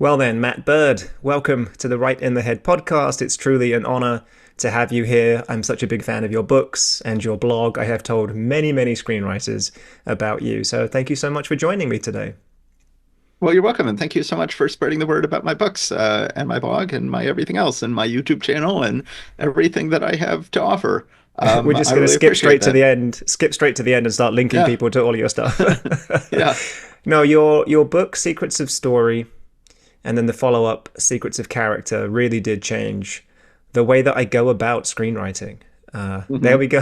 Well then, Matt Bird, welcome to the Right in the Head podcast. It's truly an honor to have you here. I'm such a big fan of your books and your blog. I have told many screenwriters about you. So thank you so much for joining me today. Well, you're welcome, and thank you so much for spreading the word about my books and my blog and my everything else and my YouTube channel and everything that I have to offer. We're just I going to really appreciate that. skip straight to the end and start linking Yeah, people to all your stuff. yeah. No, your book, Secrets of Story, and then the follow-up, Secrets of Character, really did change the way that I go about screenwriting. There Hmm. we go.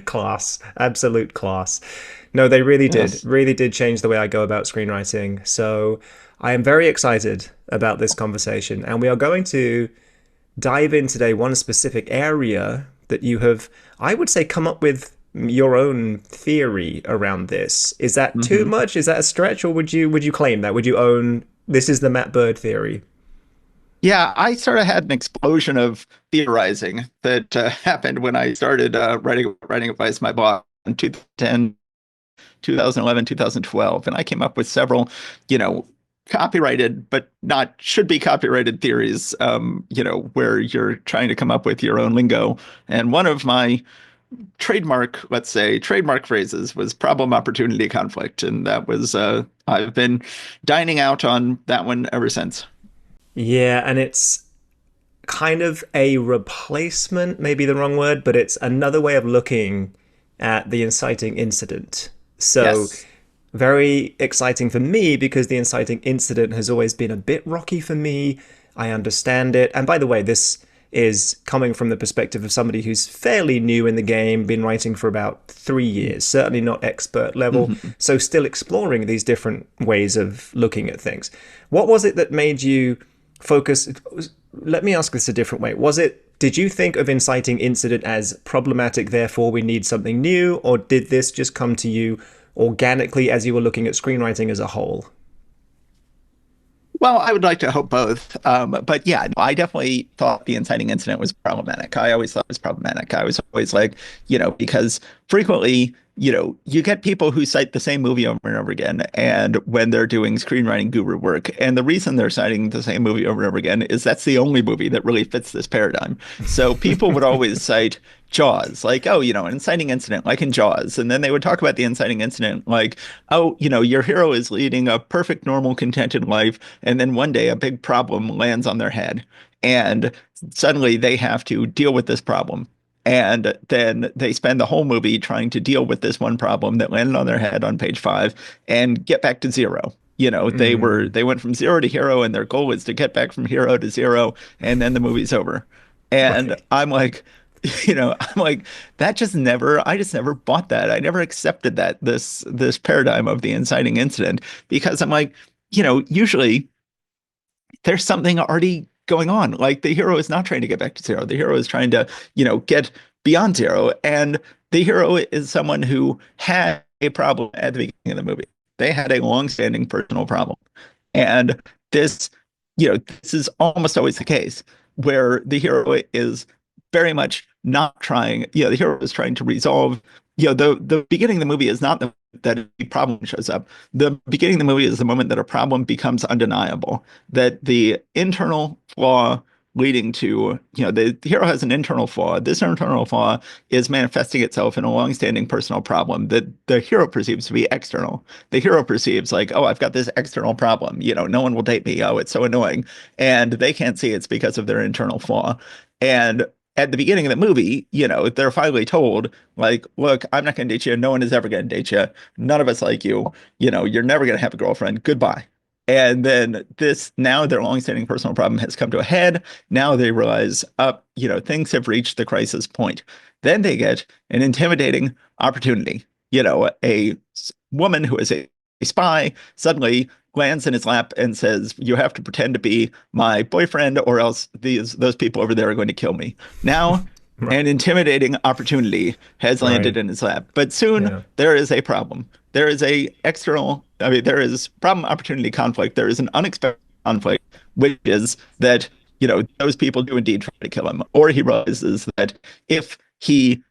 Class, absolute class. No, they Yes. really did change the way I go about screenwriting. So I am very excited about this conversation, and we are going to dive in today one specific area that you have, I would say, come up with your own theory around this. Is that too Hmm. much? Is that a stretch, or would you claim that? Would you own this is the Matt Bird theory? Yeah, I sort of had an explosion of theorizing that happened when I started writing advice my blog in 2010, 2011, 2012, and I came up with several, you know, copyrighted but not should be copyrighted theories, where you're trying to come up with your own lingo. And one of my trademark phrases was problem, opportunity, conflict, and that was I've been dining out on that one ever since. Yeah, and it's kind of a replacement, maybe the wrong word, but it's another way of looking at the inciting incident. So Yes. very exciting for me because the inciting incident has always been a bit rocky for me. I understand it. And by the way, this is coming from the perspective of somebody who's fairly new in the game, been writing for about 3 years, certainly not expert level, Mhm. so still exploring these different ways of looking at things. What was it that made you focus? Let me ask this a different way. Did you think of inciting incident as problematic, therefore we need something new, or did this just come to you organically as you were looking at screenwriting as a whole? Well, I would like to hope both. But yeah, no, I definitely thought the inciting incident was problematic. I always thought it was problematic. I was always like, because frequently, you get people who cite the same movie over and over again, and when they're doing screenwriting guru work, and the reason they're citing the same movie over and over again is that's the only movie that really fits this paradigm. So people would always cite Jaws, like, oh, an inciting incident, like in Jaws. And then they would talk about the inciting incident, like, oh, your hero is leading a perfect, normal, contented life. And then one day a big problem lands on their head. And suddenly they have to deal with this problem. And then they spend the whole movie trying to deal with this one problem that landed on their head on page 5 and get back to zero. Mm, They went from zero to hero, and their goal is to get back from hero to zero, and then the movie's over. And right. I'm like, I'm like, I just never bought that. I never accepted that this paradigm of the inciting incident because I'm like, usually there's something already going on. Like the hero is not trying to get back to zero. The hero is trying to, get beyond zero. And the hero is someone who had a problem at the beginning of the movie. They had a long-standing personal problem. And this, this is almost always the case where the hero is very much not trying, the hero is trying to resolve, the beginning of the movie is not that a problem shows up. The beginning of the movie is the moment that a problem becomes undeniable, that the internal flaw leading to, the hero has an internal flaw. This internal flaw is manifesting itself in a long-standing personal problem that the hero perceives to be external. The hero perceives like, oh, I've got this external problem. No one will date me. Oh, it's so annoying. And they can't see it's because of their internal flaw. And at the beginning of the movie, they're finally told, like, look, I'm not going to date you. No one is ever going to date you. None of us like you. You're never going to have a girlfriend. Goodbye. And then now their longstanding personal problem has come to a head. Now they realize, things have reached the crisis point. Then they get an intimidating opportunity. Woman who is a spy suddenly lands in his lap and says, "You have to pretend to be my boyfriend, or else those people over there are going to kill me." Now, Right. an intimidating opportunity has landed Right. in his lap, but soon Yeah. there is a problem. There is a external. I mean, there is problem, opportunity, conflict. There is an unexpected conflict, which is that those people do indeed try to kill him, or he realizes that if he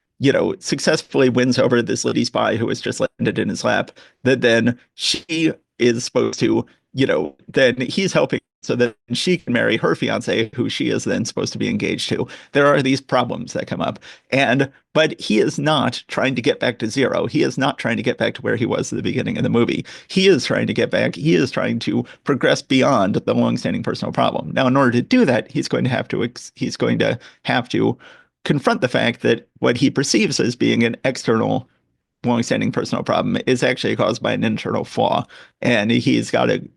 successfully wins over this lady spy who has just landed in his lap, that then she is supposed to then he's helping so that she can marry her fiance, who she is then supposed to be engaged to. There are these problems that come up. But he is not trying to get back to zero. He is not trying to get back to where he was at the beginning of the movie. He is trying to get back. He is trying to progress beyond the longstanding personal problem. Now, in order to do that, he's going to have to confront the fact that what he perceives as being an external longstanding personal problem is actually caused by an internal flaw. And he's got to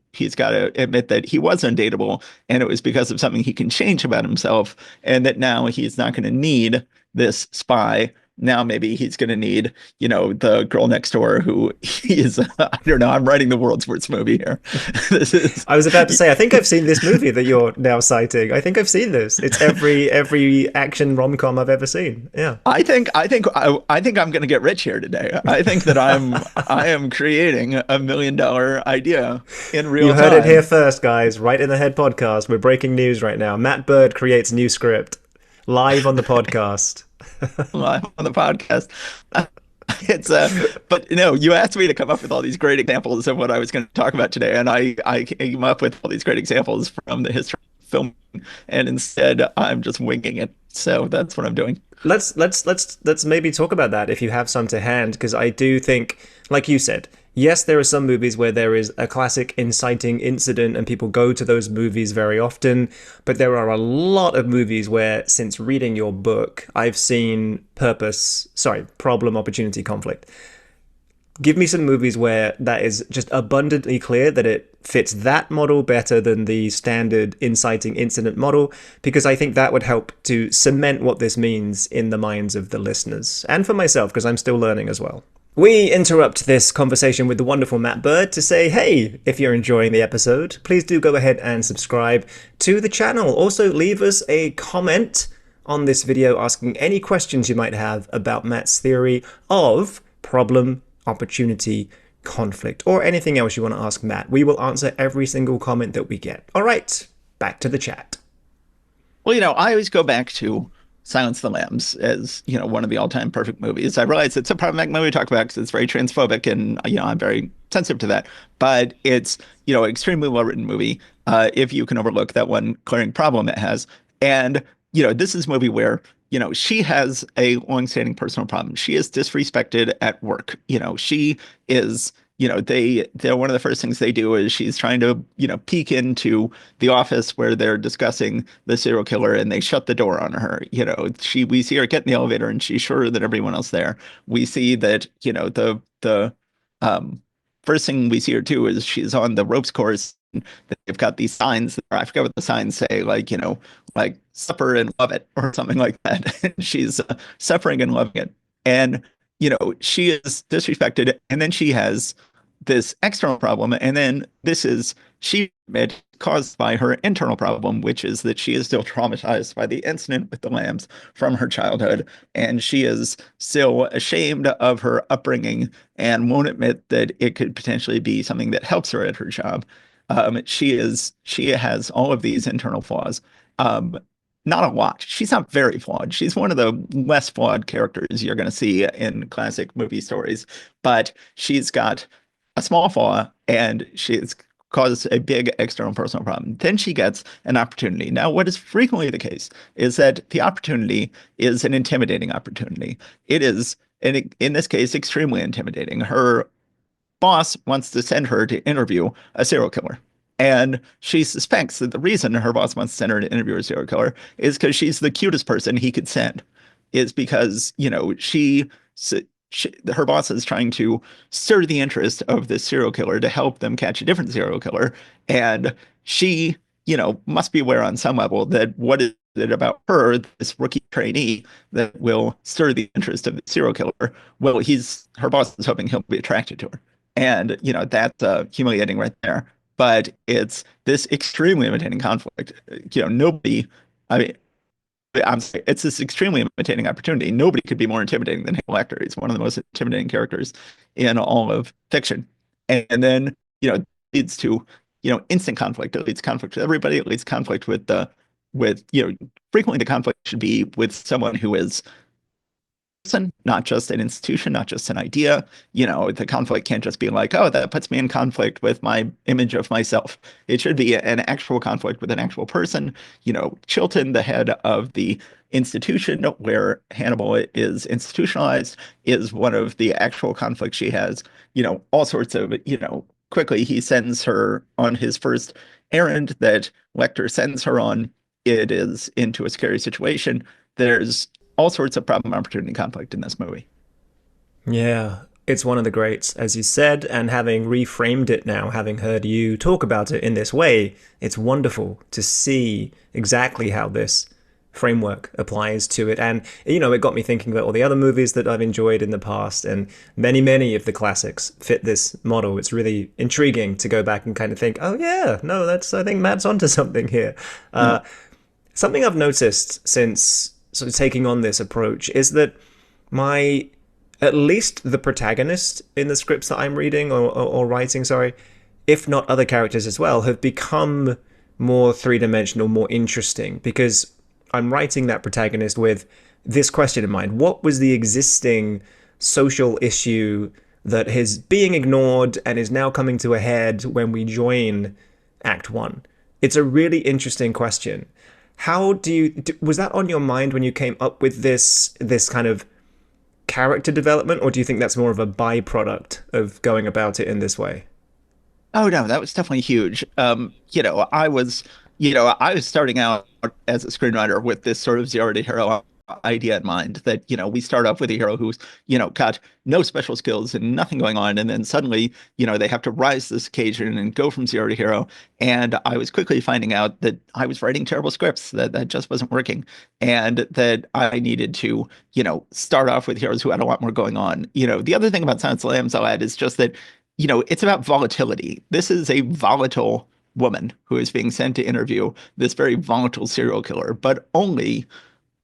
admit that he was undateable and it was because of something he can change about himself, and that now he's not going to need this spy. Now maybe he's going to need, the girl next door who he is, I don't know, I'm writing the world's worst movie here. This is I was about to say, I think I've seen this movie that you're now citing. I think I've seen this. It's every action rom-com I've ever seen. Yeah. I think I'm going to get rich here today. I think that I am creating $1 million idea in real time. You heard it here first, guys. Right in the Head podcast. We're breaking news right now. Matt Bird creates new script live on the podcast. Live on the podcast. It's but you asked me to come up with all these great examples of what I was going to talk about today, and I came up with all these great examples from the history of film, and instead I'm just winging it. So that's what I'm doing. Let's maybe talk about that if you have some to hand, because I do think, like you said, yes, there are some movies where there is a classic inciting incident and people go to those movies very often, but there are a lot of movies where, since reading your book, I've seen problem, opportunity, conflict. Give me some movies where that is just abundantly clear that it fits that model better than the standard inciting incident model, because I think that would help to cement what this means in the minds of the listeners, and for myself, because I'm still learning as well. We interrupt this conversation with the wonderful Matt Bird to say, hey, if you're enjoying the episode, please do go ahead and subscribe to the channel. Also, leave us a comment on this video asking any questions you might have about Matt's theory of problem, opportunity, conflict, or anything else you want to ask Matt. We will answer every single comment that we get. All right, back to the chat. Well, I always go back to Silence of the Lambs as, one of the all-time perfect movies. I realize it's a problematic movie to talk about because it's very transphobic, and, I'm very sensitive to that. But it's, an extremely well-written movie if you can overlook that one glaring problem it has. And, this is a movie where, she has a long-standing personal problem. She is disrespected at work. She is, they're one of the first things they do is she's trying to, peek into the office where they're discussing the serial killer, and they shut the door on her. We see her get in the elevator and she's sure that everyone else there. We see that, the first thing we see her do is she's on the ropes course. They've got these signs. I forget what the signs say, like suffer and love it or something like that. And she's suffering and loving it. And, she is disrespected. And then she has this external problem. And then she admits, caused by her internal problem, which is that she is still traumatized by the incident with the lambs from her childhood. And she is still ashamed of her upbringing and won't admit that it could potentially be something that helps her at her job. She has all of these internal flaws. Not a lot. She's not very flawed. She's one of the less flawed characters you're going to see in classic movie stories, but she's got a small flaw and she's caused a big external personal problem. Then she gets an opportunity. Now, what is frequently the case is that the opportunity is an intimidating opportunity. It is, in this case, extremely intimidating. Her boss wants to send her to interview a serial killer. And she suspects that the reason her boss wants to send her to interview a serial killer is because she's the cutest person he could send. Is because, her boss is trying to stir the interest of this serial killer to help them catch a different serial killer. And she, must be aware on some level that what is it about her, this rookie trainee, that will stir the interest of the serial killer? Well, her boss is hoping he'll be attracted to her. And, that's humiliating right there. But it's this extremely imitating conflict. I'm sorry, it's this extremely imitating opportunity. Nobody could be more intimidating than Hannibal Lecter. He's one of the most intimidating characters in all of fiction. And then, leads to, instant conflict. It leads conflict with everybody. It leads conflict frequently the conflict should be with someone who is not just an institution, not just an idea. The conflict can't just be like, oh, that puts me in conflict with my image of myself. It should be an actual conflict with an actual person. Chilton, the head of the institution where Hannibal is institutionalized, is one of the actual conflicts she has. All sorts of, quickly he sends her on his first errand that Lecter sends her on. It is into a scary situation. There's all sorts of problem, opportunity, conflict in this movie. Yeah, it's one of the greats, as you said, and having reframed it now, having heard you talk about it in this way, it's wonderful to see exactly how this framework applies to it. And, it got me thinking about all the other movies that I've enjoyed in the past, and many of the classics fit this model. It's really intriguing to go back and kind of think, oh, yeah, no, I think Matt's onto something here. Mm. Something I've noticed since sort of taking on this approach is that my at least the protagonist in the scripts that I'm reading or writing, sorry, if not other characters as well, have become more three-dimensional, more interesting, because I'm writing that protagonist with this question in mind. What was the existing social issue that is being ignored and is now coming to a head when we join Act 1? It's a really interesting question. How was that on your mind when you came up with this kind of character development, or do you think that's more of a byproduct of going about it in this way? Oh no, that was definitely huge. I was starting out as a screenwriter with this sort of zero to hero idea in mind that, we start off with a hero who's, got no special skills and nothing going on. And then suddenly, they have to rise to this occasion and go from zero to hero. And I was quickly finding out that I was writing terrible scripts, that just wasn't working. And that I needed to, start off with heroes who had a lot more going on. The other thing about Silence of the Lambs I'll add is just that, it's about volatility. This is a volatile woman who is being sent to interview this very volatile serial killer, but only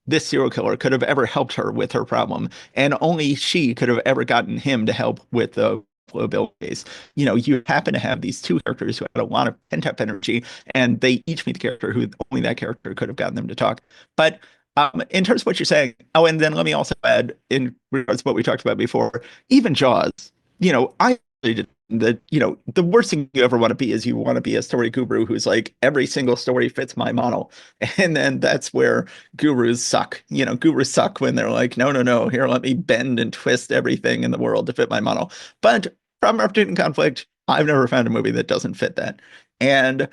this serial killer could have ever helped her with her problem, and only she could have ever gotten him to help with the Bill case. You happen to have these two characters who had a lot of pent-up energy, and they each meet the character who only that character could have gotten them to talk. But in terms of what you're saying, oh, and then let me also add, in regards to what we talked about before, even Jaws, I did that, the worst thing you ever want to be is you want to be a story guru who's like, every single story fits my model. And then that's where gurus suck. Gurus suck when they're like, no, no, no, here, let me bend and twist everything in the world to fit my model. But from Opportunity and Conflict, I've never found a movie that doesn't fit that. And,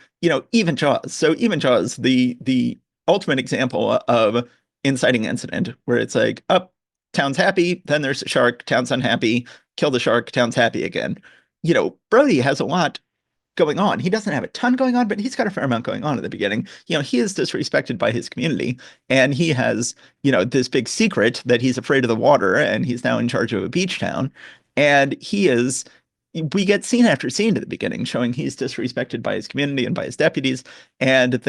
even Jaws. So even Jaws, the ultimate example of inciting incident, where it's like, up, town's happy, then there's a shark, town's unhappy, kill the shark, town's happy again. Brody has a lot going on. He doesn't have a ton going on, but he's got a fair amount going on at the beginning. He is disrespected by his community, and he has, this big secret that he's afraid of the water, and he's now in charge of a beach town. And we get scene after scene at the beginning showing he's disrespected by his community and by his deputies and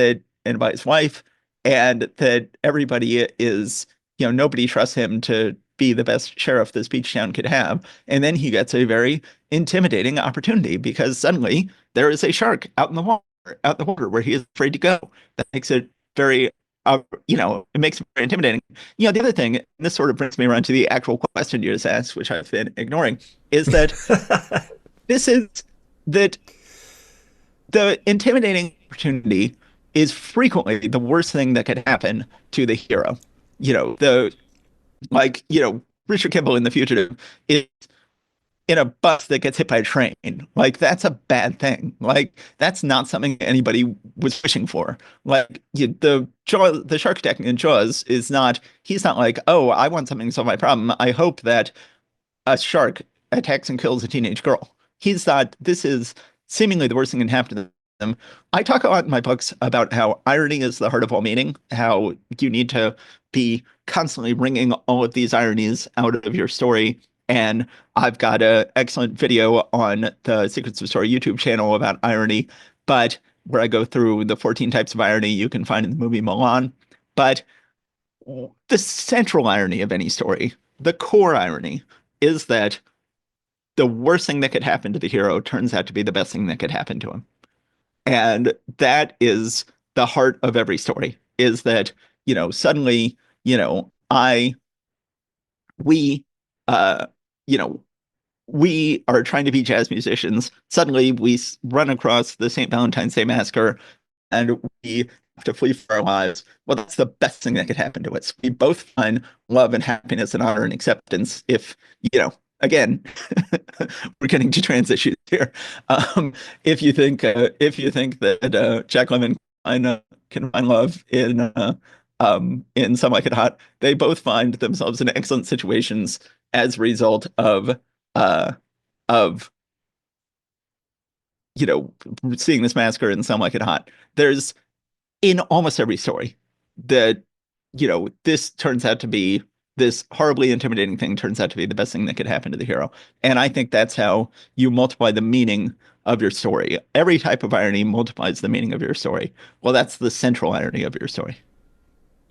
by his wife, and that everybody is, nobody trusts him to be the best sheriff this beach town could have. And then he gets a very intimidating opportunity because suddenly there is a shark out in the water where he is afraid to go. That makes it very, it makes it very intimidating. The other thing, and this sort of brings me around to the actual question you just asked, which I've been ignoring, is that this is that the intimidating opportunity is frequently the worst thing that could happen to the hero. The like, Richard Kimball in The Fugitive is in a bus that gets hit by a train. Like, that's a bad thing. Like, that's not something anybody was wishing for. Like, the shark attacking in Jaws is not, he's not like, oh, I want something to solve my problem. I hope that a shark attacks and kills a teenage girl. He's not, this is seemingly the worst thing that can happen to them. I talk a lot in my books about how irony is the heart of all meaning, how you need to be constantly wringing all of these ironies out of your story. And I've got an excellent video on the Secrets of Story YouTube channel about irony, but where I go through the 14 types of irony you can find in the movie Milan. But the central irony of any story, the core irony, is that the worst thing that could happen to the hero turns out to be the best thing that could happen to him. And that is the heart of every story, is that, suddenly, I we, uh, you know, we are trying to be jazz musicians. Suddenly, run across the St. Valentine's Day massacre, and we have to flee for our lives. Well, that's the best thing that could happen to us. We both find love and happiness and honor and acceptance. If again, we're getting to transition here. Um, if you think that Jack Lemmon can find love in Some Like It Hot, they both find themselves in excellent situations as a result uh, of you know seeing this massacre in Some Like It Hot. There's in almost every story that this turns out to be this horribly intimidating thing turns out to be the best thing that could happen to the hero. And I think that's how you multiply the meaning of your story. Every type of irony multiplies the meaning of your story. Well, that's the central irony of your story.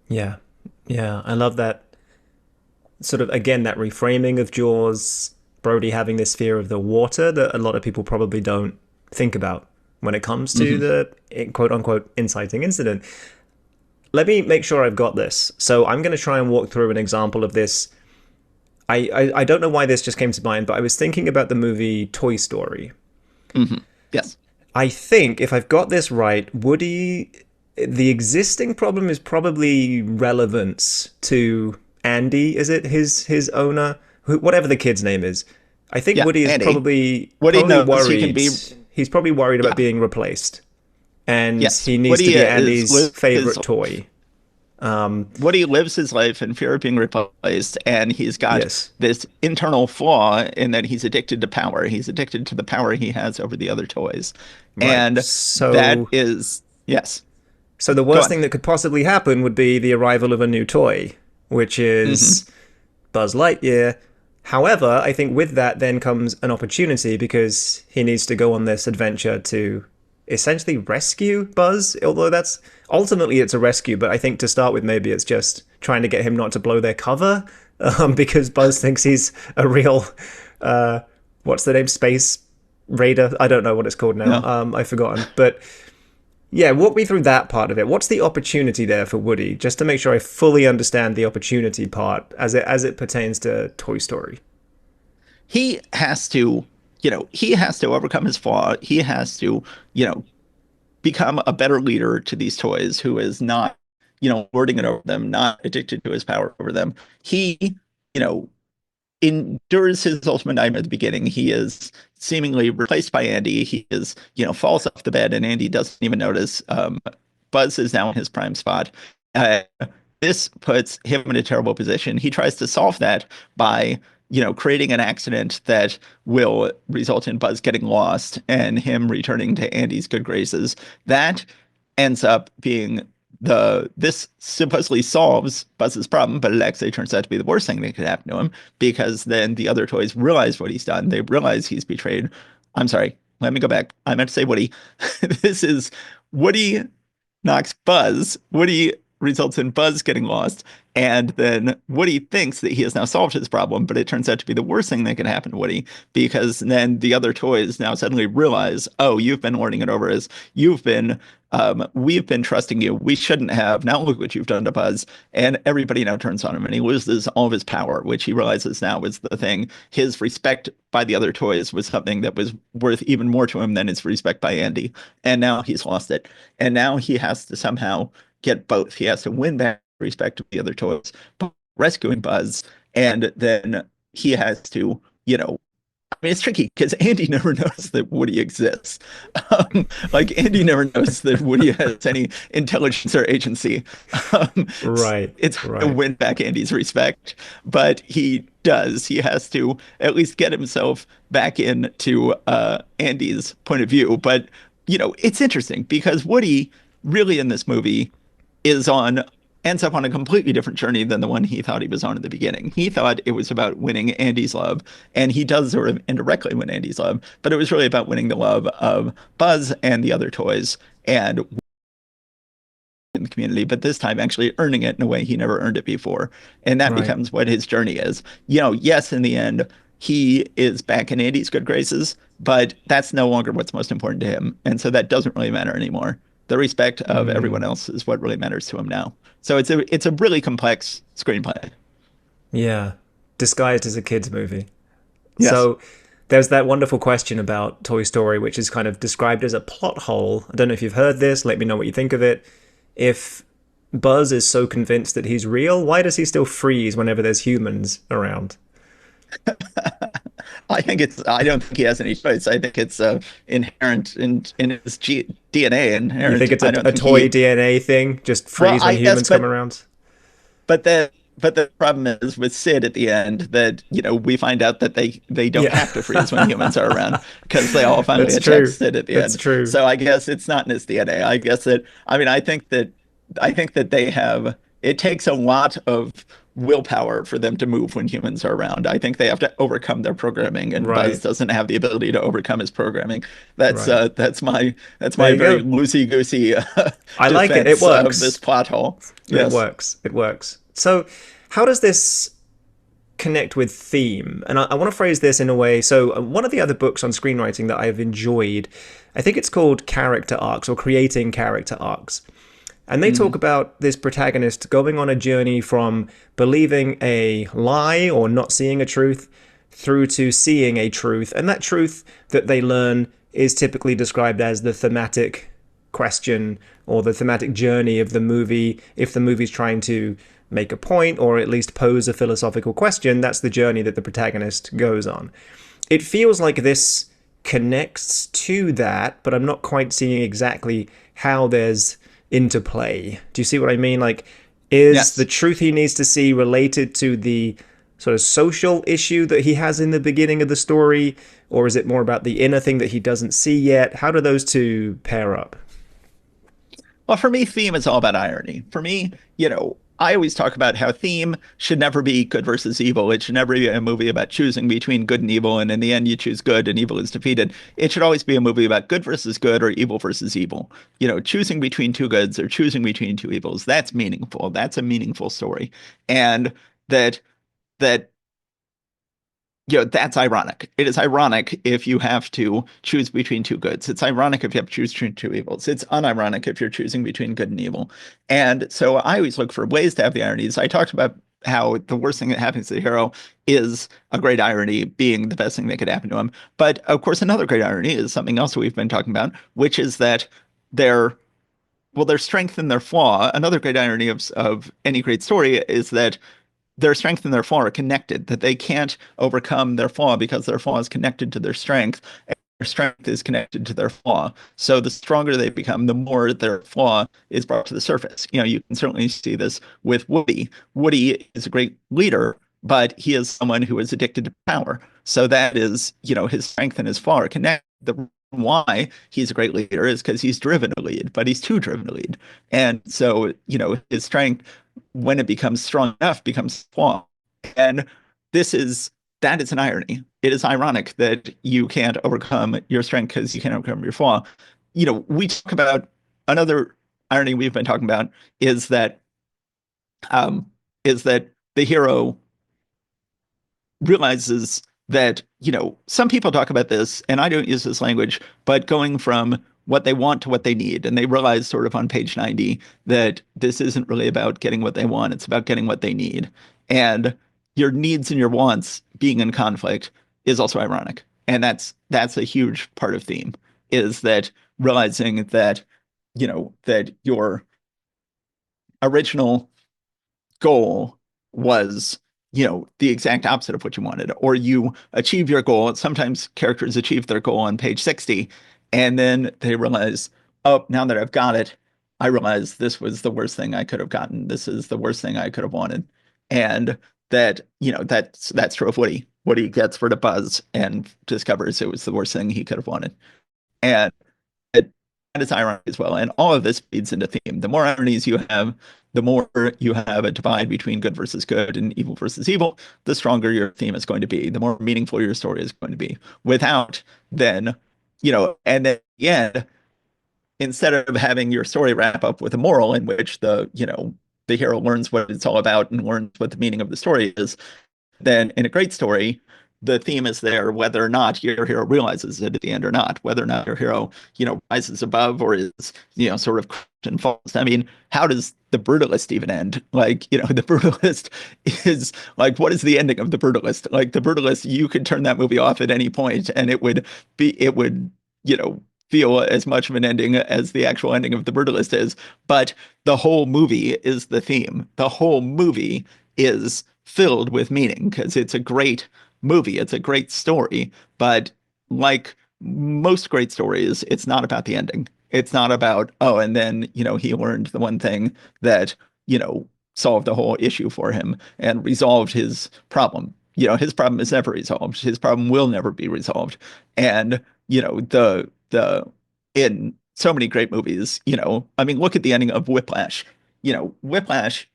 Yeah. Yeah. I love that sort of, again, that reframing of Jaws, Brody having this fear of the water that a lot of people probably don't think about when it comes to the quote unquote inciting incident. Let me make sure I've got this. So I'm going to try and walk through an example of this. I don't know why this just came to mind, but I was thinking about the movie Toy Story. Yes. I think if I've got this right, Woody, the existing problem is probably relevance to Andy. Is it his owner? Whatever the kid's name is. I think Yeah, Woody is Andy. probably knows worried. he can be. He's probably worried about Yeah. being replaced, and Yes. he needs to Woody be is Andy's favorite toy. Woody lives his life in fear of being replaced, and he's got Yes. this internal flaw in that he's addicted to power. He's addicted to the power he has over the other toys. Right. And that is, yes, So the go worst on. thing that could possibly happen would be the arrival of a new toy, which is Buzz Lightyear. However, I think with that then comes an opportunity because he needs to go on this adventure to essentially rescue Buzz. Although that's ultimately it's a rescue, but I think to start with maybe it's just trying to get him not to blow their cover because Buzz thinks he's a real what's the name, Space Raider. I don't know what it's called now. No. I've forgotten, but. Yeah, walk me through that part of it. What's the opportunity there for Woody? Just to make sure I fully understand the opportunity part as it pertains to Toy Story. He has to, he has to overcome his flaw. He has to, you know, become a better leader to these toys who is not, lording it over them, not addicted to his power over them. He, you know, endures his ultimate nightmare at the beginning. He is seemingly replaced by Andy. He is, falls off the bed and Andy doesn't even notice. Buzz is now in his prime spot. Uh, this puts him in a terrible position. He tries to solve that by, creating an accident that will result in Buzz getting lost and him returning to Andy's good graces. That ends up being this supposedly solves Buzz's problem, but it actually turns out to be the worst thing that could happen to him because then the other toys realize what he's done. They realize he's betrayed. I'm sorry. Let me go back. I meant to say Woody. This is Woody knocks Buzz. Woody results in Buzz getting lost. And then Woody thinks that he has now solved his problem, but it turns out to be the worst thing that can happen to Woody because then the other toys now suddenly realize, oh, you've been lording it over us. We've been trusting you. We shouldn't have. Now look what you've done to Buzz. And everybody now turns on him and he loses all of his power, which he realizes now is the thing. His respect by the other toys was something that was worth even more to him than his respect by Andy. And now he's lost it. And now he has to somehow get both. He has to win back respect of the other toys, rescuing Buzz, and then he has to, I mean, it's tricky because Andy never knows that Woody exists. Like Andy never knows that Woody has any intelligence or agency. Right. It's hard to Right. win back Andy's respect, but he does. He has to at least get himself back into Andy's point of view. But it's interesting because Woody really in this movie ends up on a completely different journey than the one he thought he was on at the beginning. He thought it was about winning Andy's love, and he does sort of indirectly win Andy's love, but it was really about winning the love of Buzz and the other toys and in the community, but this time actually earning it in a way he never earned it before. And that Right. becomes what his journey is. Yes, in the end, he is back in Andy's good graces, but that's no longer what's most important to him. And so that doesn't really matter anymore. The respect of everyone else is what really matters to him now. So it's a really complex screenplay. Yeah. disguised as a kids movie. Yes. So there's that wonderful question about Toy Story, which is kind of described as a plot hole. I don't know if you've heard this. Let me know what you think of it. If Buzz is so convinced that he's real, why does he still freeze whenever there's humans around? I don't think he has any choice. I think it's inherent in his DNA. You think Inherent. it's I don't a think toy he. DNA thing? Just Well, freeze when I guess, humans come around? but the problem is with Sid at the end that we find out that they don't Yeah, have to freeze when humans are around because they all finally that's attack true. Sid at the That's end. true. So I guess it's not in his DNA. I guess that I mean I think that they have it takes a lot of willpower for them to move when humans are around. I think they have to overcome their programming, and Buzz Right, doesn't have the ability to overcome his programming. That's right. uh, that's my that's There my you very go. loosey-goosey I like it. It defense of this works. plot hole. It Yes. works. It works. So, how does this connect with theme? And I want to phrase this in a way. So, one of the other books on screenwriting that I've enjoyed, I think it's called Character Arcs or Creating Character Arcs. And they talk Hmm. about this protagonist going on a journey from believing a lie or not seeing a truth through to seeing a truth. And that truth that they learn is typically described as the thematic question or the thematic journey of the movie. If the movie's trying to make a point or at least pose a philosophical question, that's the journey that the protagonist goes on. It feels like this connects to that, but I'm not quite seeing exactly how there's interplay. Do you see what I mean? Like, is the Yes. truth he needs to see related to the sort of social issue that he has in the beginning of the story, or is it more about the inner thing that he doesn't see yet? How do those two pair up? Well, for me, theme is all about irony. For me, I always talk about how theme should never be good versus evil. It should never be a movie about choosing between good and evil, and in the end, you choose good and evil is defeated. It should always be a movie about good versus good or evil versus evil. Choosing between two goods or choosing between two evils. That's meaningful. That's a meaningful story. And that that that's ironic. It is ironic if you have to choose between two goods. It's ironic if you have to choose between two evils. It's unironic if you're choosing between good and evil. And so I always look for ways to have the ironies. I talked about how the worst thing that happens to the hero is a great irony being the best thing that could happen to him. But of course, another great irony is something else that we've been talking about, which is that their their strength and their flaw. Another great irony of any great story is that their strength and their flaw are connected, that they can't overcome their flaw because their flaw is connected to their strength. And their strength is connected to their flaw. So the stronger they become, the more their flaw is brought to the surface. You can certainly see this with Woody. Woody is a great leader, but he is someone who is addicted to power. So that is, his strength and his flaw are connected. The reason why he's a great leader is because he's driven to lead, but he's too driven to lead. And so, his strength when it becomes strong enough becomes flaw. And this is that is an irony. It is ironic that you can't overcome your strength because you can't overcome your flaw. We talk about another irony we've been talking about is that um is that the hero realizes that, some people talk about this, and I don't use this language, but going from what they want to what they need. And they realize sort of on page 90 that this isn't really about getting what they want, it's about getting what they need. And your needs and your wants being in conflict is also ironic. And that's a huge part of theme, is that realizing that, that your original goal was the exact opposite of what you wanted, or you achieve your goal. Sometimes characters achieve their goal on page 60 and then they realize, oh, now that I've got it, I realize this was the worst thing I could have gotten. This is the worst thing I could have wanted. And that that's true of Woody gets rid of Buzz and discovers it was the worst thing he could have wanted. And it, that is ironic as well. And all of this feeds into theme. The more ironies you have, the more you have a divide between good versus good and evil versus evil, the stronger your theme is going to be, the more meaningful your story is going to be. Without, then, and then end, instead of having your story wrap up with a moral in which the hero learns what it's all about and learns what the meaning of the story is, then in a great story, the theme is there, whether or not your hero realizes it at the end or not, whether or not your hero, rises above or is, sort of and falls. I mean, how does the brutalist even end? Like, the brutalist is like, what is the ending of the brutalist? Like the brutalist, you could turn that movie off at any point and it would, feel as much of an ending as the actual ending of the brutalist is. But the whole movie is the theme. The whole movie is filled with meaning because it's a great movie. It's a great story. But like most great stories, it's not about the ending. It's not about, oh, and then, he learned the one thing that, solved the whole issue for him and resolved his problem. His problem is never resolved. His problem will never be resolved. And, the in so many great movies, I mean, look at the ending of Whiplash. Whiplash,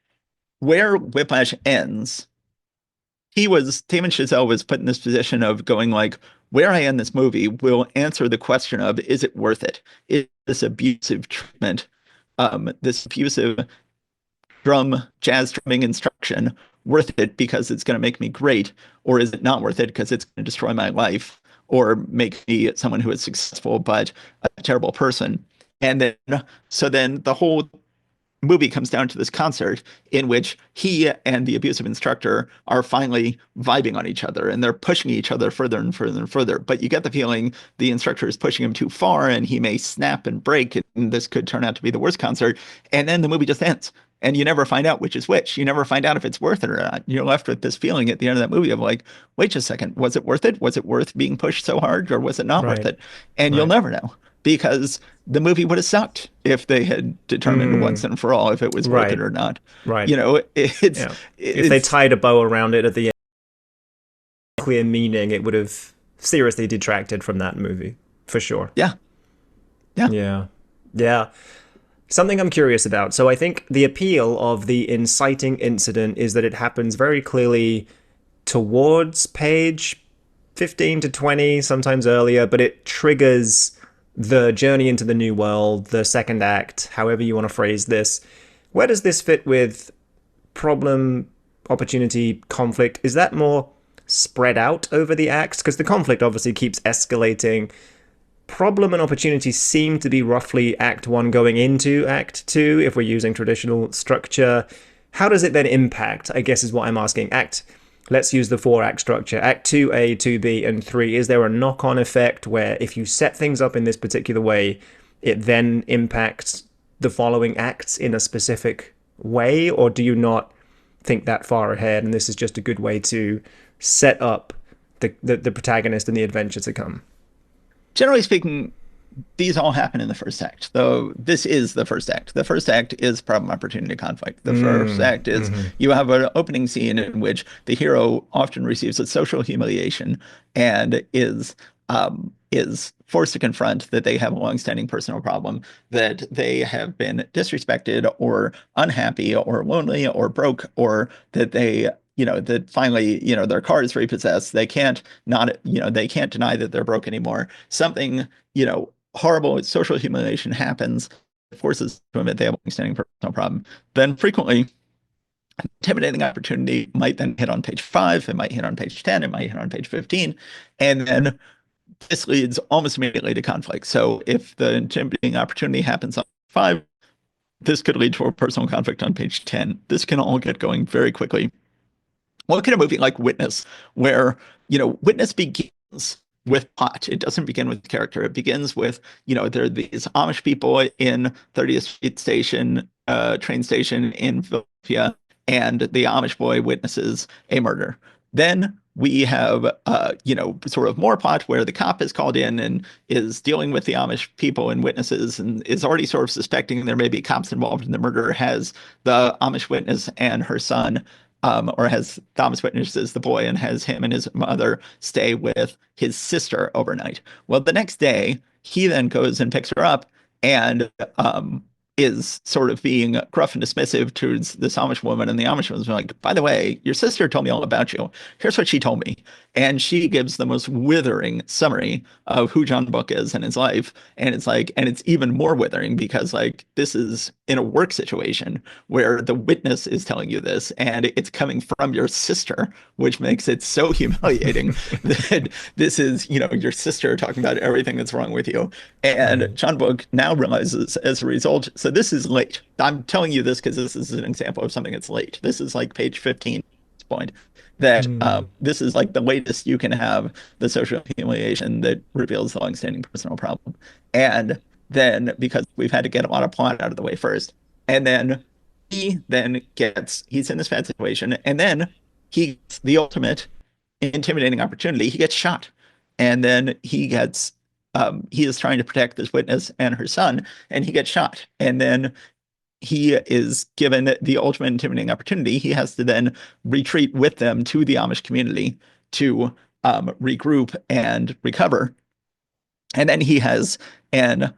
where Whiplash ends, Damon Chazelle was put in this position of going like, where I end this movie will answer the question of, is it worth it? Is this abusive treatment, this abusive jazz drumming instruction worth it because it's going to make me great? Or is it not worth it because it's going to destroy my life or make me someone who is successful but a terrible person? And then the whole movie comes down to this concert in which he and the abusive instructor are finally vibing on each other and they're pushing each other further and further and further. But you get the feeling the instructor is pushing him too far and he may snap and break, and this could turn out to be the worst concert. And then the movie just ends. And you never find out which is which. You never find out if it's worth it or not. You're left with this feeling at the end of that movie of like, wait a second, was it worth it? Was it worth being pushed so hard or was it not worth Right. it? And you'll Right. never know because the movie would have sucked if they had determined once and for all if it was worth it Right. or not. Right. Yeah. If they It's tied a bow around it at the end, clear meaning, it would have seriously detracted from that movie, for sure. yeah, yeah. Yeah. Yeah. Something I'm curious about. So I think the appeal of the inciting incident is that it happens very clearly towards page 15 to 20, sometimes earlier, but it triggers the journey into the new world, the second act, however you want to phrase this. Where does this fit with problem, opportunity, conflict? Is that more spread out over the acts? Because the conflict obviously keeps escalating. Problem and opportunity seem to be roughly act one going into act two, if we're using traditional structure. How does it then impact, I guess is what I'm asking. Let's use the 4-act structure. Act 2A, 2B, and 3. Is there a knock-on effect where if you set things up in this particular way, it then impacts the following acts in a specific way? Or do you not think that far ahead and this is just a good way to set up the protagonist and the adventure to come? Generally speaking, these all happen in the first act, though this is the first act. The first act is problem, opportunity, conflict. The first act is you have an opening scene in which the hero often receives a social humiliation and is forced to confront that they have a longstanding personal problem, that they have been disrespected or unhappy or lonely or broke, or that that finally, their car is repossessed. They can't they can't deny that they're broke anymore. Something, horrible social humiliation happens, forces to admit they have a long-standing personal problem. Then frequently, intimidating opportunity might then hit on page 5, it might hit on page 10, it might hit on page 15, and then this leads almost immediately to conflict. So if the intimidating opportunity happens on 5, this could lead to a personal conflict on page 10. This can all get going very quickly. Look at a movie like Witness, where, Witness begins with plot. It doesn't begin with character. It begins with, there are these Amish people in 30th Street Station, train station in Philadelphia, and the Amish boy witnesses a murder. Then we have, sort of more plot where the cop is called in and is dealing with the Amish people and witnesses and is already sort of suspecting there may be cops involved in the murder, has the Amish witness and her son, or has Thomas witness as the boy and has him and his mother stay with his sister overnight. Well, the next day, he then goes and picks her up and is sort of being gruff and dismissive towards this Amish woman, and the Amish woman's like, by the way, your sister told me all about you. Here's what she told me. And she gives the most withering summary of who John Book is in his life. And it's like, and it's even more withering because like this is in a work situation where the witness is telling you this and it's coming from your sister, which makes it so humiliating that this is, your sister talking about everything that's wrong with you. And Right. John Book now realizes as a result, so this is late. I'm telling you this because this is an example of something that's late. This is like page 15 point that Mm. this is like the latest you can have the social humiliation that reveals the longstanding personal problem. And then because we've had to get a lot of plot out of the way first, and then he's in this bad situation, and then he gets the ultimate intimidating opportunity. He gets shot. And then he is trying to protect this witness and her son, and he gets shot. And then he is given the ultimate intimidating opportunity. He has to then retreat with them to the Amish community to regroup and recover. And then he has an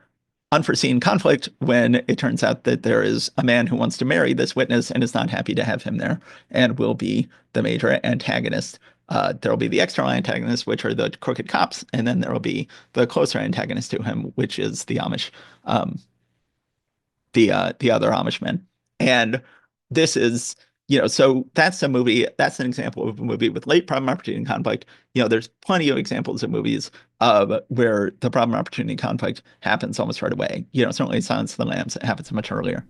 unforeseen conflict when it turns out that there is a man who wants to marry this witness and is not happy to have him there and will be the major antagonist. There will be the external antagonists, which are the crooked cops, and then there will be the closer antagonist to him, which is the Amish, the other Amishmen. And this is, so that's a movie. That's an example of a movie with late problem, opportunity, and conflict. There's plenty of examples of movies where the problem, opportunity, conflict happens almost right away. Certainly Silence of the Lambs, it happens much earlier.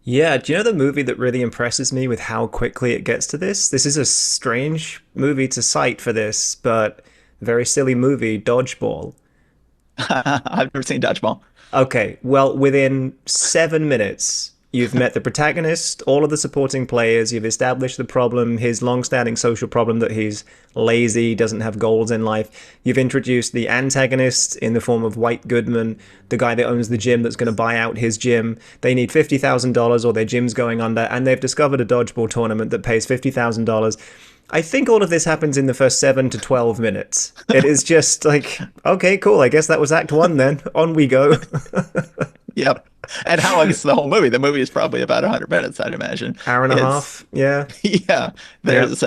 Yeah, do you know the movie that really impresses me with how quickly it gets to this? This is a strange movie to cite for this, but a very silly movie, Dodgeball. I've never seen Dodgeball. Okay, well, within 7 minutes, you've met the protagonist, all of the supporting players, you've established the problem, his long-standing social problem that he's lazy, doesn't have goals in life. You've introduced the antagonist in the form of White Goodman, the guy that owns the gym that's going to buy out his gym. They need $50,000 or their gym's going under, and they've discovered a dodgeball tournament that pays $50,000. I think all of this happens in the first 7 to 12 minutes. It is just like, okay, cool. I guess that was Act One then. On we go. Yep. And how long is the whole movie? The movie is probably about 100 minutes, I'd imagine. Hour and a It's half. Yeah. yeah. Yeah. There's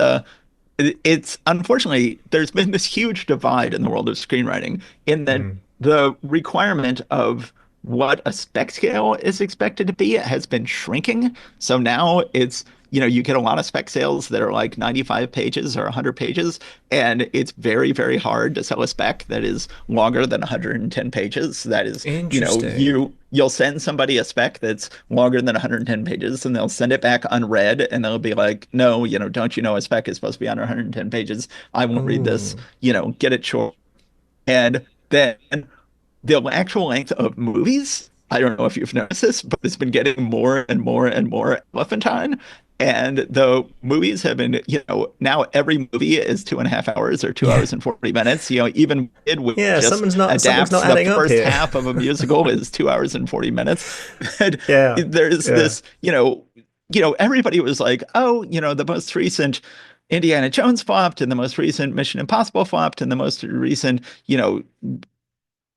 it's unfortunately there's been this huge divide in the world of screenwriting in that Mm. the requirement of what a spec scale is expected to be has been shrinking. So now it's, you get a lot of spec sales that are like 95 pages or 100 pages, and it's very, very hard to sell a spec that is longer than 110 pages. That is, Interesting. you'll send somebody a spec that's longer than 110 pages, and they'll send it back unread, and they'll be like, no, don't you know a spec is supposed to be under 110 pages? I won't read this, Ooh. get it short. And then the actual length of movies, I don't know if you've noticed this, but it's been getting more and more and more elephantine. And the movies have been, now every movie is 2.5 hours or two Yeah. hours and 40 minutes. Even Id, which Yeah. just Something's adapts not the adding up first here. half of a musical is 2 hours and 40 minutes. And Yeah. there's Yeah. this, everybody was like, oh, the most recent Indiana Jones flopped, and the most recent Mission Impossible flopped, and the most recent,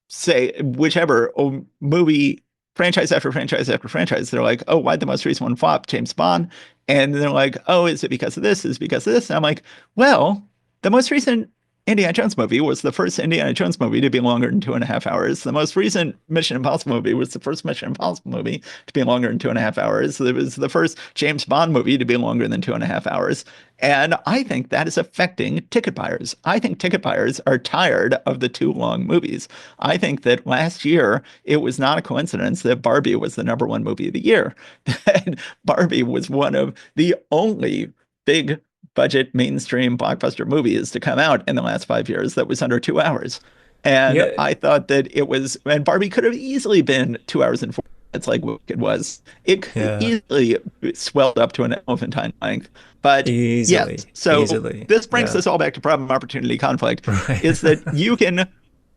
say whichever movie franchise after franchise after franchise, they're like, oh, why'd the most recent one flop? James Bond. And they're like, oh, is it because of this? Is it because of this? And I'm like, well, the most recent Indiana Jones movie was the first Indiana Jones movie to be longer than 2.5 hours. The most recent Mission Impossible movie was the first Mission Impossible movie to be longer than 2.5 hours. It was the first James Bond movie to be longer than 2.5 hours. And I think that is affecting ticket buyers. I think ticket buyers are tired of the too long movies. I think that last year, it was not a coincidence that Barbie was the number one movie of the year. That Barbie was one of the only big budget mainstream blockbuster movies to come out in the last 5 years that was under 2 hours. And Yeah. I thought that it was, and Barbie could have easily been 2 hours and 4 minutes like Wicked was. It could have Yeah. easily swelled up to an elephantine length. But yes, Easily. so Easily. this brings Yeah. us all back to problem, opportunity, conflict, Right. is that you can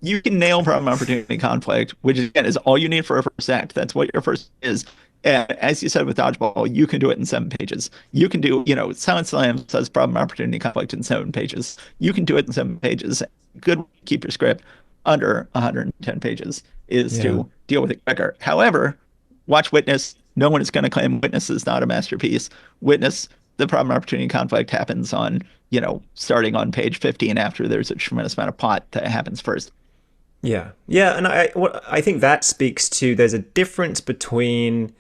nail problem, opportunity, conflict, which again is all you need for a first act. That's what your first is. And as you said with Dodgeball, you can do it in 7 pages. You can do, Silence of the Lambs says problem, opportunity, conflict in 7 pages. You can do it in 7 pages. Good way to keep your script under 110 pages is Yeah. to deal with it quicker. However, watch Witness. No one is going to claim Witness is not a masterpiece. Witness, the problem, opportunity, conflict happens on, starting on page 15 after there's a tremendous amount of plot that happens first. Yeah. Yeah, and I think that speaks to there's a difference between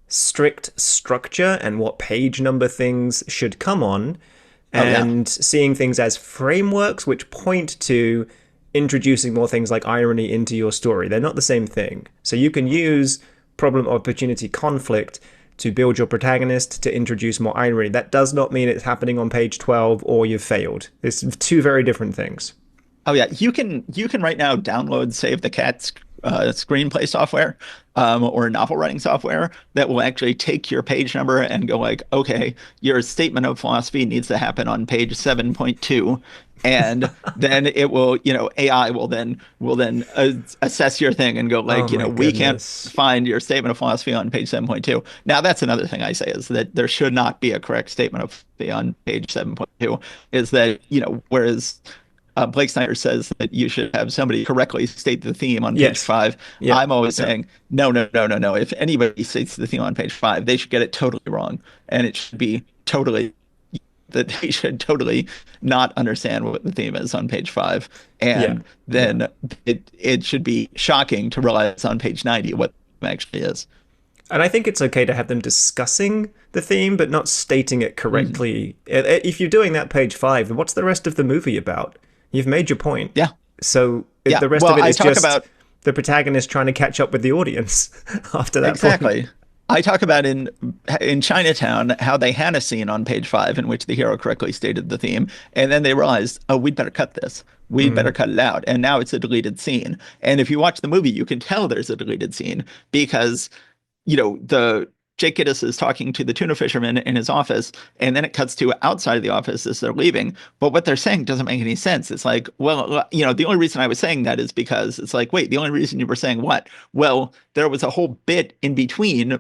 strict structure and what page number things should come on, Oh, yeah. and seeing things as frameworks which point to introducing more things like irony into your story. They're not the same thing. So you can use problem, opportunity, conflict to build your protagonist, to introduce more irony. That does not mean it's happening on page 12 or you've failed. It's two very different things. Oh yeah, you can right now download Save the Cat screenplay software, or novel writing software that will actually take your page number and go like, okay, your statement of philosophy needs to happen on page 7.2, and then it will, AI will then assess your thing and go Oh like, my we can't goodness. find your statement of philosophy on page 7.2. Now that's another thing I say is that there should not be a correct statement of philosophy on page 7.2. Is that, whereas Blake Snyder says that you should have somebody correctly state the theme on page Yes. 5. Yep. I'm always Yep. saying, no, no, no, no, no. If anybody states the theme on page 5, they should get it totally wrong. And it should be totally that they should totally not understand what the theme is on page 5. Yeah. And Yeah. then it should be shocking to realize on page 90 what it actually is. And I think it's okay to have them discussing the theme, but not stating it Mhm. correctly. If you're doing that page 5, then what's the rest of the movie about? You've made your point. Yeah. So Yeah. the rest of Well, it I is talk just about the protagonist trying to catch up with the audience after that point. exactly. I talk about in Chinatown how they had a scene on page 5 in which the hero correctly stated the theme, and then they realized, oh, we'd better cut this. We'd better Mm. cut it out, and now it's a deleted scene. And if you watch the movie, you can tell there's a deleted scene because the Jake Gittes is talking to the tuna fisherman in his office, and then it cuts to outside of the office as they're leaving. But what they're saying doesn't make any sense. It's like, well, the only reason I was saying that is because it's like, wait, the only reason you were saying what? Well, there was a whole bit in between,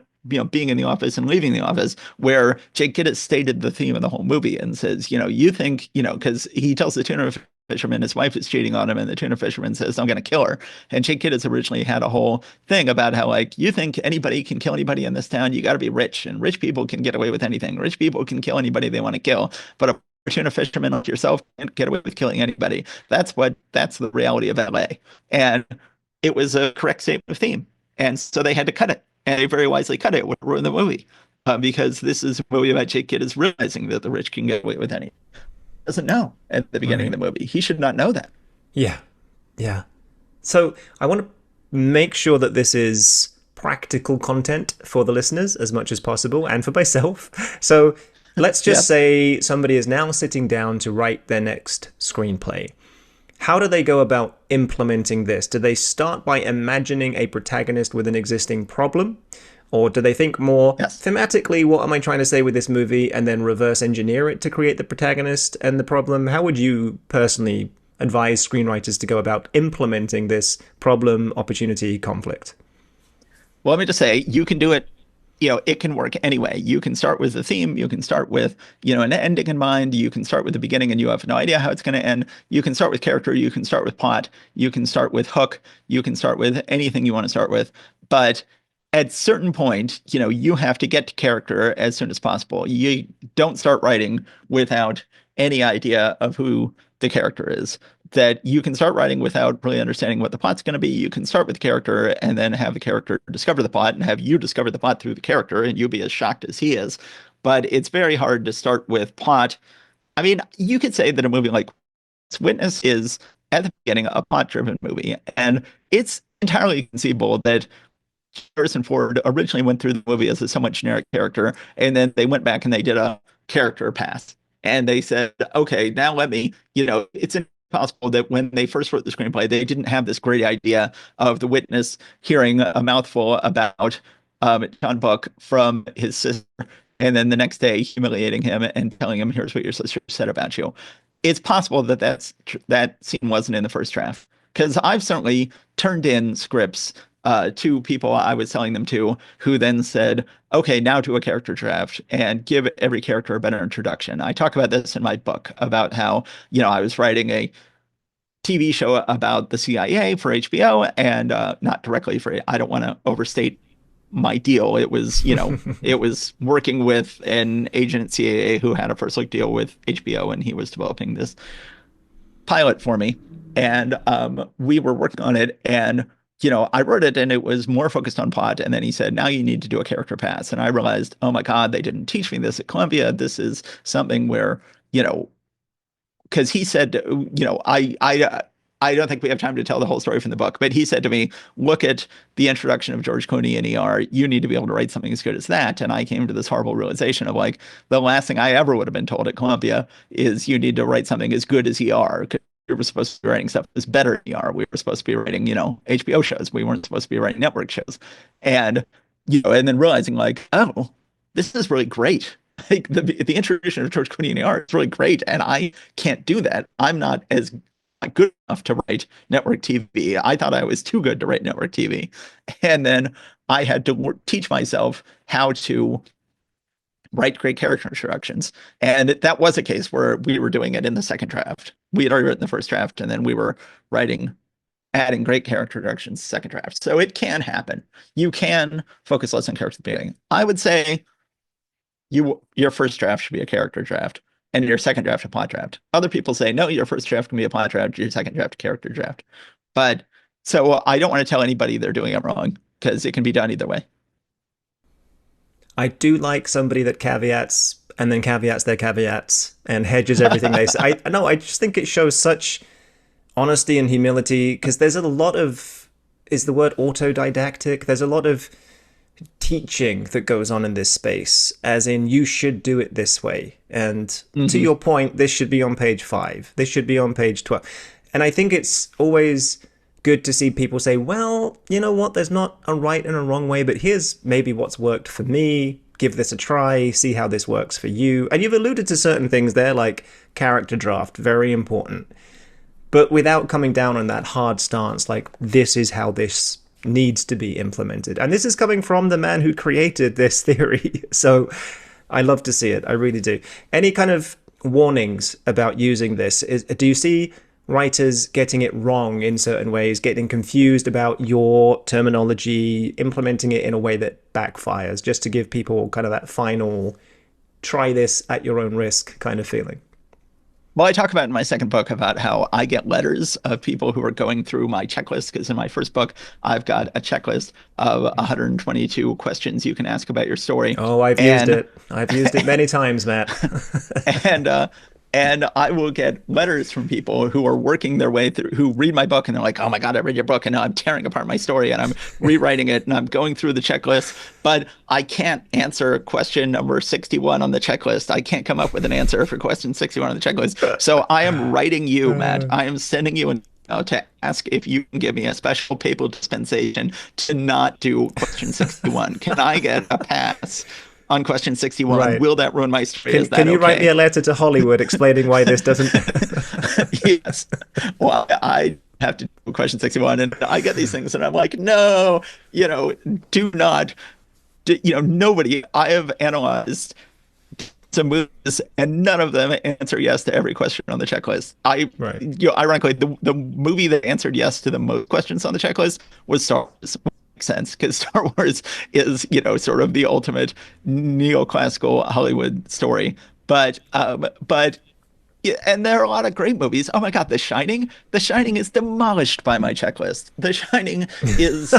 being in the office and leaving the office where Jake Gittes stated the theme of the whole movie and says, you think, because he tells the tuna fisherman his wife is cheating on him, and the tuna fisherman says, I'm going to kill her. And Jake Gittes originally had a whole thing about how, like, you think anybody can kill anybody in this town? You got to be rich, and rich people can get away with anything. Rich people can kill anybody they want to kill, but a tuna fisherman like yourself can't get away with killing anybody. That's the reality of LA. And it was a correct statement of theme, and so they had to cut it, and they very wisely cut it. It would ruin the movie. Because this is a movie about Jake Gittes realizing that the rich can get away with anything. Doesn't know at the beginning of Right. the movie. He should not know that. Yeah. Yeah. So I want to make sure that this is practical content for the listeners as much as possible and for myself. So let's just Yes. say somebody is now sitting down to write their next screenplay. How do they go about implementing this? Do they start by imagining a protagonist with an existing problem? Or do they think more Yes. thematically, what am I trying to say with this movie, and then reverse engineer it to create the protagonist and the problem? How would you personally advise screenwriters to go about implementing this problem, opportunity, conflict? Well, let me just say, you can do it. It can work anyway. You can start with the theme. You can start with, an ending in mind. You can start with the beginning and you have no idea how it's going to end. You can start with character. You can start with plot. You can start with hook. You can start with anything you want to start with. But at certain point, you have to get to character as soon as possible. You don't start writing without any idea of who the character is. That you can start writing without really understanding what the plot's going to be. You can start with the character and then have the character discover the plot and have you discover the plot through the character and you be as shocked as he is. But it's very hard to start with plot. I mean, you could say that a movie like Witness is at the beginning a plot-driven movie, and it's entirely conceivable that Harrison Ford originally went through the movie as a somewhat generic character, and then they went back and they did a character pass. And they said, okay, now let me, it's impossible that when they first wrote the screenplay, they didn't have this great idea of the witness hearing a mouthful about John Book from his sister, and then the next day humiliating him and telling him, here's what your sister said about you. It's possible that that scene wasn't in the first draft. Because I've certainly turned in scripts to people I was selling them to, who then said, okay, now do a character draft and give every character a better introduction. I talk about this in my book about how, I was writing a TV show about the CIA for HBO and not directly for, I don't want to overstate my deal. It was, it was working with an agent at CAA who had a first look deal with HBO, and he was developing this pilot for me. And we were working on it, and I wrote it and it was more focused on plot. And then he said, now you need to do a character pass. And I realized, oh my God, they didn't teach me this at Columbia. This is something where, because he said, I don't think we have time to tell the whole story from the book, but he said to me, look at the introduction of George Clooney in ER. You need to be able to write something as good as that. And I came to this horrible realization of like, the last thing I ever would have been told at Columbia is you need to write something as good as ER. We were supposed to be writing stuff that's better than ER. We were supposed to be writing, HBO shows. We weren't supposed to be writing network shows. And, and then realizing like, oh, this is really great. Like the introduction of George Clooney in ER is really great. And I can't do that. I'm not as good enough to write network TV. I thought I was too good to write network TV. And then I had to teach myself how to write great character introductions. And that was a case where we were doing it in the second draft. We had already written the first draft, and then we were adding great character introductions second draft. So it can happen. You can focus less on character at the beginning. I would say your first draft should be a character draft, and your second draft a plot draft. Other people say, no, your first draft can be a plot draft, your second draft a character draft. But so I don't want to tell anybody they're doing it wrong, because it can be done either way. I do like somebody that caveats and then caveats their caveats and hedges everything they say. I just think it shows such honesty and humility, because there's a lot of, is the word autodidactic? There's a lot of teaching that goes on in this space, as in you should do it this way. And to your point, this should be on page 5. This should be on page 12. And I think it's always good to see people say, well, you know what, there's not a right and a wrong way, but here's maybe what's worked for me. Give this a try, see how this works for you. And you've alluded to certain things there, like character draft, very important. But without coming down on that hard stance, like this is how this needs to be implemented. And this is coming from the man who created this theory. So I love to see it. I really do. Any kind of warnings about using this? Do you see writers getting it wrong in certain ways, getting confused about your terminology, implementing it in a way that backfires, just to give people kind of that final try this at your own risk kind of feeling? Well, I talk about in my second book about how I get letters of people who are going through my checklist, because in my first book, I've got a checklist of 122 questions you can ask about your story. Oh, I've used it. I've used it many times, Matt. And I will get letters from people who are working their way through, who read my book and they're like, oh my God, I read your book and now I'm tearing apart my story and I'm rewriting it and I'm going through the checklist, but I can't answer question number 61 on the checklist. I can't come up with an answer for question 61 on the checklist. So I am writing you, Matt. I am sending you an email to ask if you can give me a special papal dispensation to not do question 61. Can I get a pass on question 61? Right. Will that ruin my story? Can you write me a letter to Hollywood explaining why this doesn't? Yes. Well, I have to do question 61, and I get these things, and I'm like, no, do not, nobody. I have analyzed some movies, and none of them answer yes to every question on the checklist. Ironically, the movie that answered yes to the most questions on the checklist was Star Wars. Sense, because Star Wars is sort of the ultimate neoclassical Hollywood story, but yeah, and there are a lot of great movies. Oh my God, The Shining is demolished by my checklist. The Shining is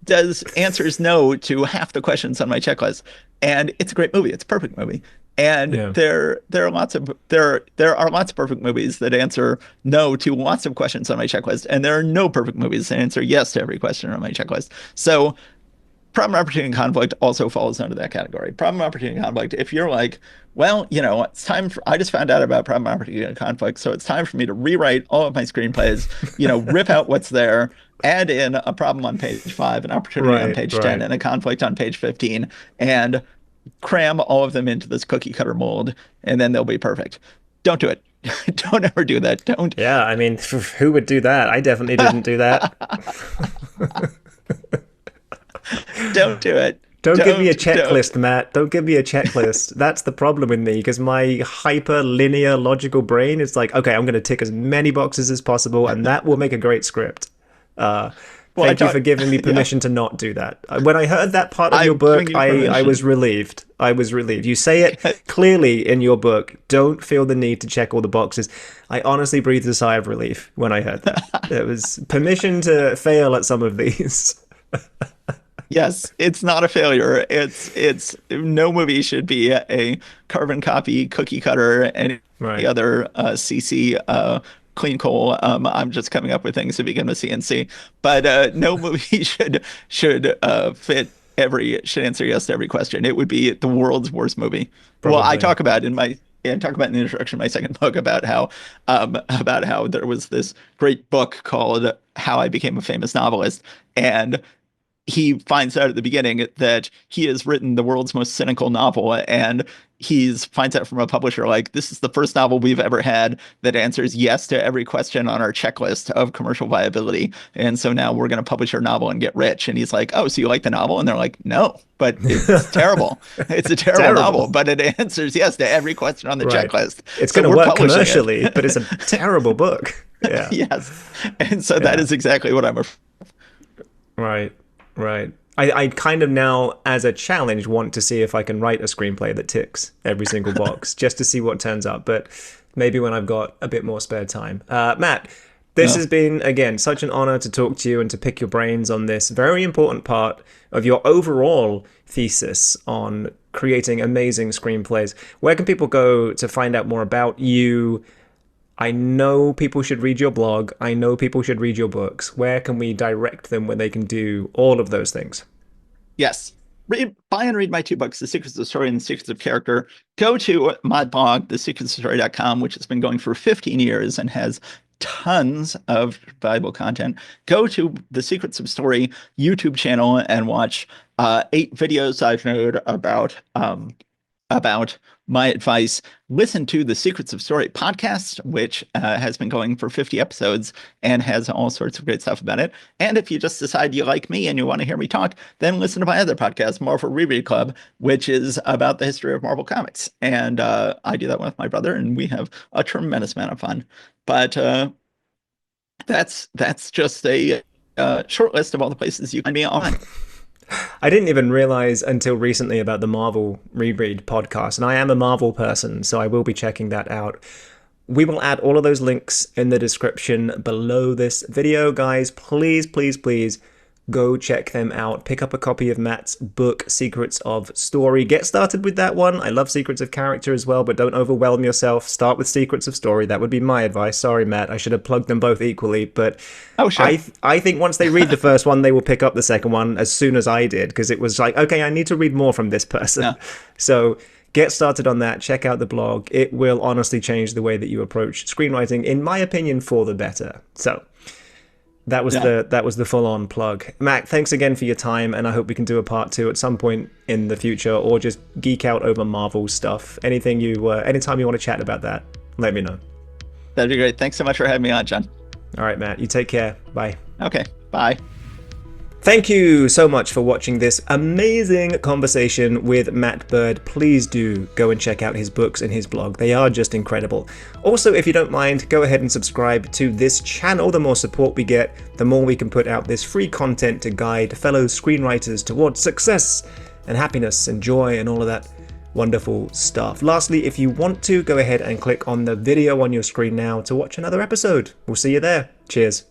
does answers no to half the questions on my checklist, and it's a great movie. It's a perfect movie. And there are lots of perfect movies that answer no to lots of questions on my checklist, and there are no perfect movies that answer yes to every question on my checklist. So problem, opportunity, and conflict also falls under that category. Problem, opportunity, and conflict. If you're like, well, it's time for, I just found out about problem, opportunity, and conflict, so it's time for me to rewrite all of my screenplays, rip out what's there, add in a problem on page 5, an opportunity on page 10, and a conflict on page 15, and cram all of them into this cookie cutter mold, and then they'll be perfect. Don't do it. Don't ever do that. Don't. Yeah, I mean, who would do that? I definitely didn't do that. Don't do it. Don't give me a checklist, Matt. Don't give me a checklist. That's the problem with me, because my hyper linear logical brain is like, okay, I'm going to tick as many boxes as possible, and that will make a great script. Well, Thank you for giving me permission to not do that. When I heard that part of your book, I was relieved. I was relieved. You say it clearly in your book. Don't feel the need to check all the boxes. I honestly breathed a sigh of relief when I heard that. There was permission to fail at some of these. Yes, it's not a failure. It's no movie should be a carbon copy, cookie cutter, any other CC clean coal. I'm just coming up with things to begin with CNC, but no movie should answer yes to every question. It would be the world's worst movie. Probably. Well, I talk about in the introduction of my second book about how there was this great book called How I Became a Famous Novelist, and he finds out at the beginning that he has written the world's most cynical novel, and he finds out from a publisher, like, this is the first novel we've ever had that answers yes to every question on our checklist of commercial viability. And so now we're going to publish our novel and get rich. And he's like, oh, so you like the novel? And they're like, no, but it's terrible. It's a terrible novel, but it answers yes to every question on the checklist. It's going to work commercially, but it's a terrible book. Yeah. Yes. And so that is exactly what I'm afraid of. Right. Right. I kind of now, as a challenge, want to see if I can write a screenplay that ticks every single box, just to see what turns up. But maybe when I've got a bit more spare time. Matt, this has been, again, such an honor to talk to you and to pick your brains on this very important part of your overall thesis on creating amazing screenplays. Where can people go to find out more about you? I know people should read your blog. I know people should read your books. Where can we direct them when they can do all of those things? Yes. Buy and read my two books, The Secrets of Story and The Secrets of Character. Go to my blog, thesecretsofstory.com, which has been going for 15 years and has tons of valuable content. Go to the Secrets of Story YouTube channel and watch 8 videos I've made about my advice. Listen to the Secrets of Story podcast, which has been going for 50 episodes and has all sorts of great stuff about it. And if you just decide you like me and you want to hear me talk, then listen to my other podcast, Marvel Reread Club, which is about the history of Marvel Comics. And I do that with my brother, and we have a tremendous amount of fun. But that's just a short list of all the places you can find me on. I didn't even realize until recently about the Marvel Reread podcast, and I am a Marvel person, so I will be checking that out. We will add all of those links in the description below this video, guys. Please, please, please go check them out. Pick up a copy of Matt's book, Secrets of Story. Get started with that one. I love Secrets of Character as well, but don't overwhelm yourself. Start with Secrets of Story. That would be my advice. Sorry, Matt. I should have plugged them both equally, but I think once they read the first one, they will pick up the second one as soon as I did, because it was like, okay, I need to read more from this person. Yeah. So get started on that. Check out the blog. It will honestly change the way that you approach screenwriting, in my opinion, for the better. So that was the full-on plug. Matt, thanks again for your time, and I hope we can do a part 2 at some point in the future, or just geek out over Marvel stuff. Anytime you want to chat about that, let me know. That'd be great. Thanks so much for having me on, John. All right, Matt. You take care. Bye. Okay. Bye. Thank you so much for watching this amazing conversation with Matt Bird. Please do go and check out his books and his blog. They are just incredible. Also, if you don't mind, go ahead and subscribe to this channel. The more support we get, the more we can put out this free content to guide fellow screenwriters towards success and happiness and joy and all of that wonderful stuff. Lastly, if you want to, go ahead and click on the video on your screen now to watch another episode. We'll see you there. Cheers.